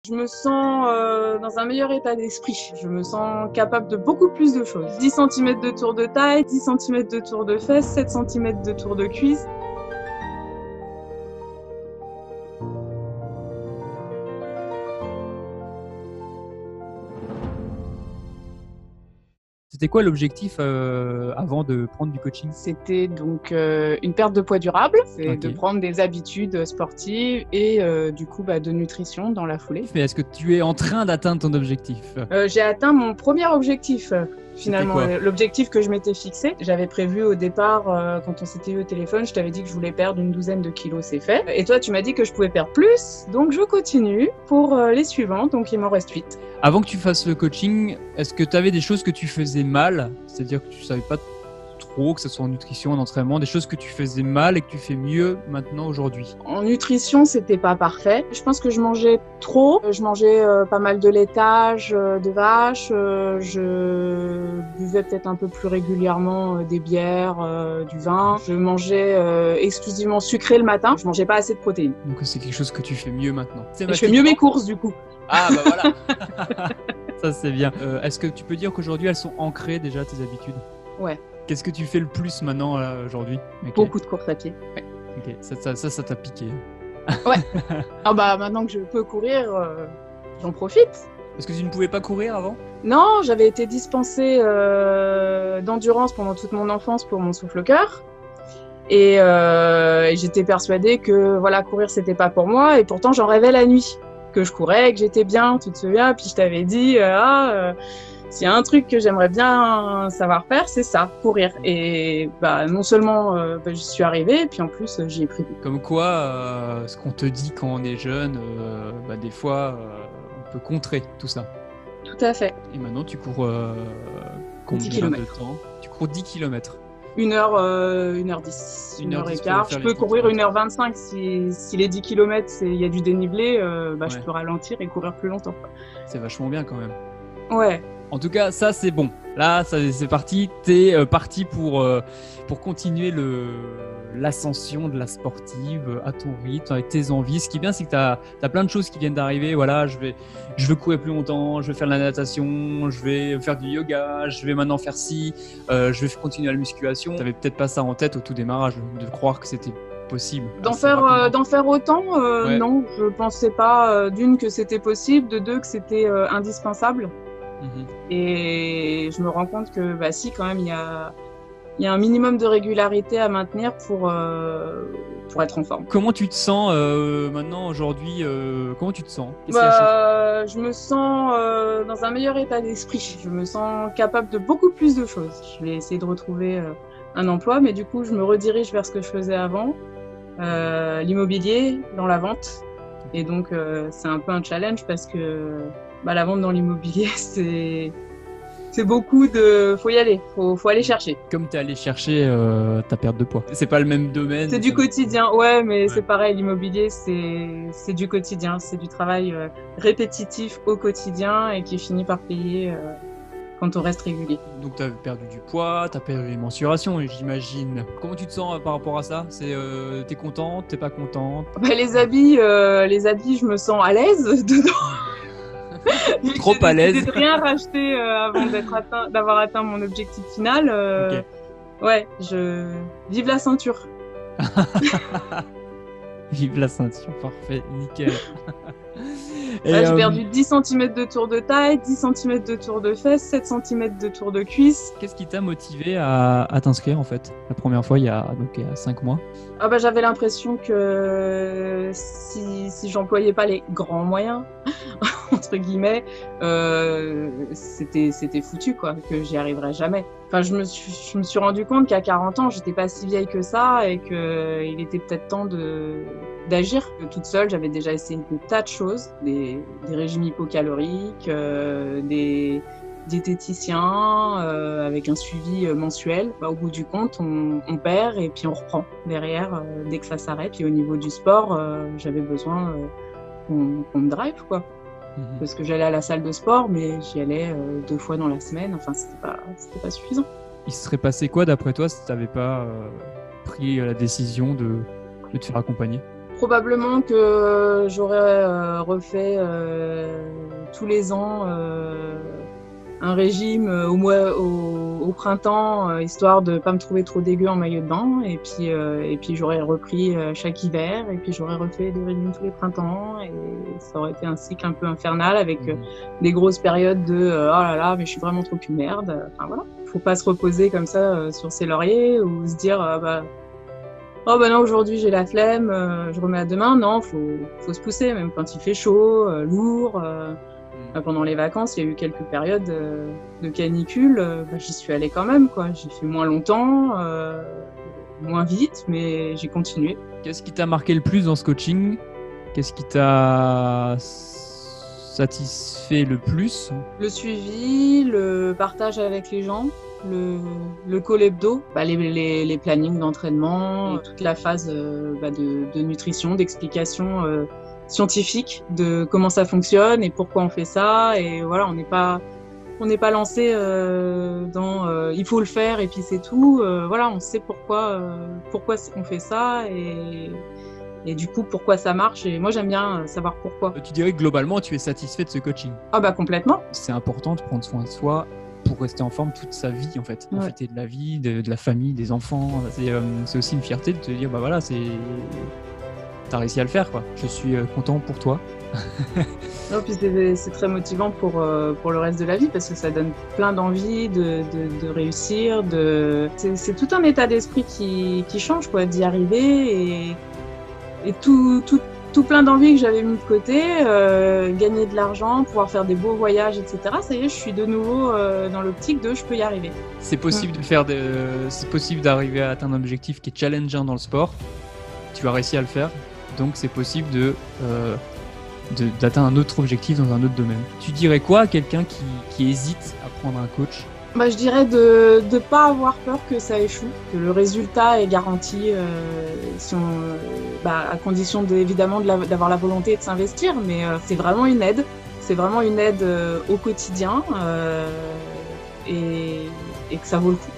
Je me sens dans un meilleur état d'esprit. Je me sens capable de beaucoup plus de choses. 10 cm de tour de taille, 10 cm de tour de fesses, 7 cm de tour de cuisse. C'était quoi l'objectif avant de prendre du coaching? C'était donc une perte de poids durable, c'est Ok. de prendre des habitudes sportives et du coup de nutrition dans la foulée. Mais est-ce que tu es en train d'atteindre ton objectif? J'ai atteint mon premier objectif. Finalement, quoi l'objectif que je m'étais fixé, j'avais prévu au départ, quand on s'était eu au téléphone, je t'avais dit que je voulais perdre une douzaine de kilos, c'est fait. Et toi, tu m'as dit que je pouvais perdre plus, donc je continue pour les suivants, donc il m'en reste 8. Avant que tu fasses le coaching, est-ce que tu avais des choses que tu faisais mal? C'est-à-dire que tu savais pas trop, que ce soit en nutrition, en entraînement, des choses que tu faisais mal et que tu fais mieux maintenant aujourd'hui? En nutrition, c'était pas parfait. Je pense que je mangeais trop. Je mangeais pas mal de laitage, de vache. Je buvais peut-être un peu plus régulièrement des bières, du vin. Je mangeais exclusivement sucré le matin. Je mangeais pas assez de protéines. Donc c'est quelque chose que tu fais mieux maintenant. Et je fais mieux mes courses du coup. Ah bah voilà. Ça c'est bien. Est-ce que tu peux dire qu'aujourd'hui elles sont ancrées déjà tes habitudes? Ouais. Qu'est-ce que tu fais le plus maintenant aujourd'hui? Okay. Beaucoup de courses à pied. Ouais. Ok, ça t'a piqué. Ouais. Ah bah maintenant que je peux courir, j'en profite. Parce que tu ne pouvais pas courir avant? Non, j'avais été dispensée d'endurance pendant toute mon enfance pour mon souffle-cœur. Et j'étais persuadée que voilà, courir c'était pas pour moi. Et pourtant j'en rêvais la nuit. Que je courais, que j'étais bien, tu te souviens. Puis je t'avais dit, s'il y a un truc que j'aimerais bien savoir faire, c'est ça, courir. Et non seulement j'y suis arrivée, et puis en plus j'y ai pris goût. Comme quoi, ce qu'on te dit quand on est jeune, des fois, on peut contrer tout ça. Tout à fait. Et maintenant, tu cours combien de temps? Tu cours 10 km. 1h10, 1h15. Je peux courir 1h25 si les 10 km, il y a du dénivelé, ouais. Je peux ralentir et courir plus longtemps. C'est vachement bien quand même. Ouais. En tout cas, ça c'est bon. Là, c'est parti. T'es parti pour continuer l'ascension de la sportive à ton rythme, avec tes envies. Ce qui est bien, c'est que t'as plein de choses qui viennent d'arriver. Voilà, je veux courir plus longtemps, je vais faire de la natation, je vais faire du yoga, je vais maintenant faire ci, je vais continuer la musculation. T'avais peut-être pas ça en tête au tout démarrage, de croire que c'était possible. D'en faire autant, ouais. Non, je pensais pas d'une que c'était possible, de deux que c'était indispensable. Et je me rends compte que si quand même il y a un minimum de régularité à maintenir pour être en forme. Comment tu te sens maintenant aujourd'hui comment tu te sens? Je me sens dans un meilleur état d'esprit. Je me sens capable de beaucoup plus de choses. Je vais essayer de retrouver un emploi, mais du coup je me redirige vers ce que je faisais avant, l'immobilier dans la vente. Et donc c'est un peu un challenge parce que la vente dans l'immobilier, c'est beaucoup de... Faut y aller, faut aller chercher. Comme tu es allé chercher ta perte de poids. C'est pas le même domaine. C'est du quotidien, ouais, mais c'est pareil, l'immobilier, c'est du quotidien. C'est du travail répétitif au quotidien et qui finit par payer quand on reste régulier. Donc tu as perdu du poids, tu as perdu les mensurations, j'imagine. Comment tu te sens par rapport à ça? T'es contente, t'es pas contente? Les habits, je me sens à l'aise dedans. Trop à l'aise. J'ai rien racheté avant d'avoir atteint mon objectif final. Okay. Ouais, vive la ceinture. Vive la ceinture, parfait, nickel. J'ai perdu 10 cm de tour de taille, 10 cm de tour de fesses, 7 cm de tour de cuisse. Qu'est-ce qui t'a motivé à t'inscrire en fait? La première fois, il y a 5 mois. J'avais l'impression que si j'employais pas les grands moyens, entre guillemets, c'était foutu, quoi, que j'y arriverais jamais. Enfin, je me suis rendu compte qu'à 40 ans, j'étais pas si vieille que ça et qu'il était peut-être temps d'agir. Toute seule, j'avais déjà essayé des tas de choses, des régimes hypocaloriques, des diététiciens, avec un suivi mensuel. Au bout du compte, on perd et puis on reprend derrière dès que ça s'arrête. Et au niveau du sport, j'avais besoin qu'on me drive, quoi. Parce que j'allais à la salle de sport, mais j'y allais 2 fois dans la semaine. Enfin, c'était pas suffisant. Il se serait passé quoi d'après toi si tu n'avais pas pris la décision de te faire accompagner? Probablement que j'aurais refait tous les ans un régime au printemps, histoire de pas me trouver trop dégueu en maillot de bain. Et puis j'aurais repris chaque hiver, et puis j'aurais refait des régimes tous les printemps. Et ça aurait été un cycle un peu infernal avec des grosses périodes de oh là là, mais je suis vraiment trop une merde. Enfin voilà, faut pas se reposer comme ça sur ses lauriers ou se dire oh bah non, aujourd'hui j'ai la flemme, je remets à demain. Non, faut se pousser, même quand il fait chaud, lourd. Pendant les vacances, il y a eu quelques périodes de canicule. J'y suis allée quand même, quoi. J'ai fait moins longtemps, moins vite, mais j'ai continué. Qu'est-ce qui t'a marqué le plus dans ce coaching? Qu'est-ce qui t'a satisfait le plus? Le suivi, le partage avec les gens, le call hebdo, les plannings d'entraînement, toute la phase de nutrition, d'explication scientifique de comment ça fonctionne et pourquoi on fait ça. Et voilà, on n'est pas lancé dans il faut le faire et puis c'est tout. Voilà, on sait pourquoi on fait ça et du coup pourquoi ça marche. Et moi j'aime bien savoir pourquoi. Tu dirais que globalement tu es satisfait de ce coaching? Ah bah complètement. C'est important de prendre soin de soi pour rester en forme toute sa vie en fait. Profiter de la vie, de la famille, des enfants. C'est aussi une fierté de te dire bah voilà, t'as réussi à le faire, quoi. Je suis content pour toi. Non, puis c'est très motivant pour le reste de la vie parce que ça donne plein d'envie de réussir. C'est tout un état d'esprit qui change, quoi, d'y arriver et tout plein d'envies que j'avais mis de côté, gagner de l'argent, pouvoir faire des beaux voyages, etc. Ça y est, je suis de nouveau dans l'optique de je peux y arriver. C'est possible c'est possible d'arriver à atteindre un objectif qui est challengeant dans le sport. Tu as réussi à le faire. Donc c'est possible d'atteindre un autre objectif dans un autre domaine. Tu dirais quoi à quelqu'un qui hésite à prendre un coach? Je dirais de ne pas avoir peur que ça échoue, que le résultat est garanti à condition évidemment d'avoir la volonté de s'investir, mais c'est vraiment une aide. C'est vraiment une aide au quotidien et que ça vaut le coup.